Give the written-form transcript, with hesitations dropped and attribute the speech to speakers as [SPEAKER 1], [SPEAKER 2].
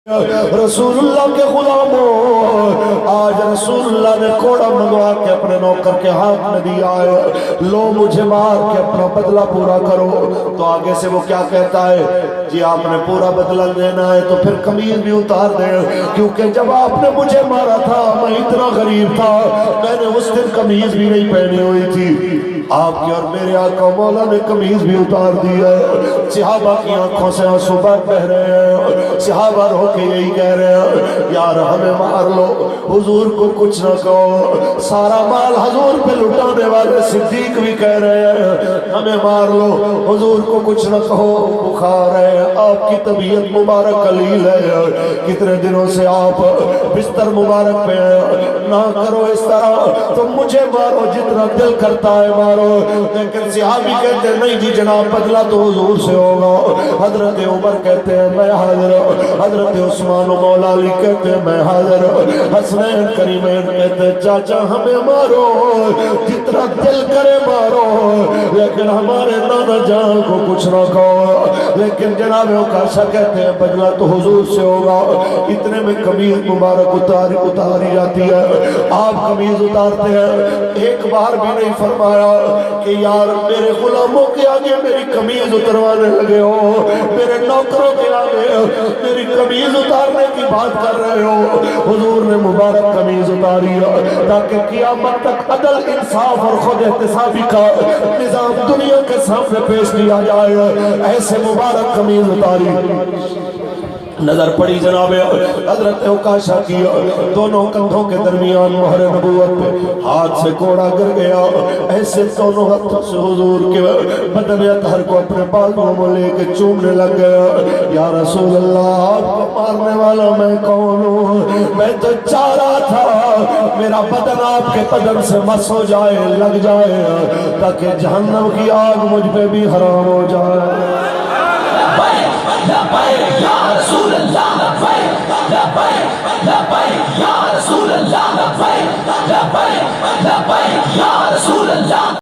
[SPEAKER 1] رسول اللہ کے غلاموں، آج رسول اللہ نے کوڑا منگوا کے اپنے نوکر کے ہاتھ میں دیا ہے، لو مجھے مار کے اپنا بدلہ پورا کرو۔ تو آگے سے وہ کیا کہتا ہے؟ جی آپ نے پورا بدلہ دینا ہے تو پھر قمیض بھی اتار دیں، کیونکہ جب آپ نے مجھے مارا تھا میں اتنا غریب تھا، میں نے اس دن قمیض بھی نہیں پہنی ہوئی تھی۔ آپ کی اور میرے آقا مولا نے قمیض بھی اتار دی ہے۔ صحابہ کی آنکھوں سے آنسو بہ رہے ہیں، صحابہ رو کے یہی کہہ رہے ہیں یار ہمیں مار لو، حضور کو کچھ نہ کہو۔ سارا مال حضور پہ لٹانے والے صدیق بھی کہہ رہے ہیں ہمیں مار لو، حضور کو کچھ نہ کہو، بخار ہے، آپ کی طبیعت مبارک قلیل ہے، کتنے دنوں سے آپ بستر مبارک پہ ہیں، نہ کرو اس طرح، تم مجھے مارو جتنا دل کرتا ہے مارو۔ لیکن صحابی کہتے ہیں نہیں جی جناب بدلہ تو حضور سے ہوگا۔ حضرت عمر کہتے ہیں میں حاضر، حضرت عثمان و مولا علی کہتے ہیں میں حاضر، حسنین کریمین کہتے ہیں چاچا ہمیں مارو جتنا دل کرے مارو، لیکن ہمارے نانا جان کو کچھ نہ کہو۔ لیکن جناب عکاشہ کہتے ہیں بدلہ تو حضور سے ہوگا۔ اتنے میں قمیض مبارک اتاری جاتی ہے، آپ قمیض اتارتے ہیں، ایک بار بھی نہیں فرمایا کہ یار میرے غلاموں کے آگے میری قمیض اتروانے لگے ہو، میرے نوکروں کے آگے میری قمیض اتارنے کی بات کر رہے ہو۔ حضور نے مبارک قمیض اتاری تاکہ قیامت تک عدل انصاف اور خود احتسابی کا نظام دنیا کے سامنے پیش کیا جائے، ایسے مبارک قمیض اتاری۔ نظر پڑی جناب حضرت عکاشہ کی، دونوں کندھوں کے درمیان مہر نبوت پہ ہاتھ سے کوڑا گر گیا، ایسے دونوں ہاتھوں سے حضور کے بدن اطہر کو اپنے بالوں میں لے کے چومنے لگ گیا۔ یا رسول اللہ آپ کو مارنے والا میں کون ہوں؟ میں تو چاہ رہا تھا میرا بدن آپ کے بدن سے مس ہو جائے، لگ جائے، تاکہ جہنم کی آگ مجھ پہ بھی حرام ہو جائے۔
[SPEAKER 2] لبیک یا رسول اللہ، لبیک لبیک یا رسول اللہ، لبیک لبیک لبیک